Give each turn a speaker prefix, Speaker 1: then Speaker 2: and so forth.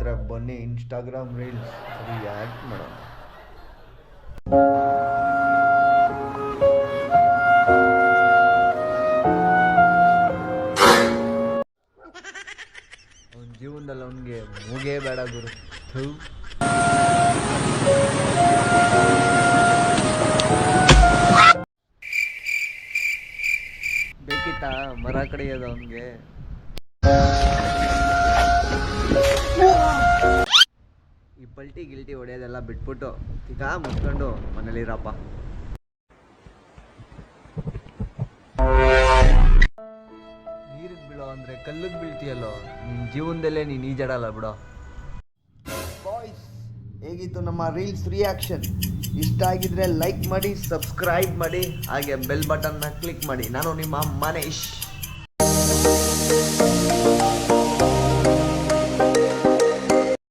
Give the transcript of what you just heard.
Speaker 1: ಅಂದರೆ ಬನ್ನಿ Instagram reels react ಮಾಡೋಣ. ಅವನ ಜೀವನದಲ್ಲಿ ಅವನಿಗೆ ಮೂಗೇ ಬೇಡ ಗುರು. ಥೂ. ಬೇಕಿತ್ತಾ ಮರ ಕಡಿಯೋದು ಅವನಿಗೆ? ಈ ಪಲ್ಟಿ ಗಿಲ್ಟಿ ಹೊಡೆಯೋದೆಲ್ಲ ಬಿಟ್ಬಿಟ್ಟು ಈಗ ಮುಚ್ಕೊಂಡು ಮನೇಲಿರಪ್ಪ. ನೀರಿಗೆ ಬೀಳೋ ಅಂದರೆ ಕಲ್ಲಿಗೆ ಬೀಳ್ತೀಯಲ್ಲೋ, ನಿನ್ನ ಜೀವನದಲ್ಲೇ ನೀನು ಈಜಾಡಲ್ಲ ಬಿಡೋ. ಬಾಯ್ಸ್, ಹೇಗಿತ್ತು ನಮ್ಮ ರೀಲ್ಸ್ ರಿಯಾಕ್ಷನ್? ಇಷ್ಟ ಆಗಿದ್ರೆ ಲೈಕ್ ಮಾಡಿ, ಸಬ್ಸ್ಕ್ರೈಬ್ ಮಾಡಿ, ಹಾಗೆ ಬೆಲ್ ಬಟನ್ನ ಕ್ಲಿಕ್ ಮಾಡಿ. ನಾನು ನಿಮ್ಮ ಮನೇಶ್.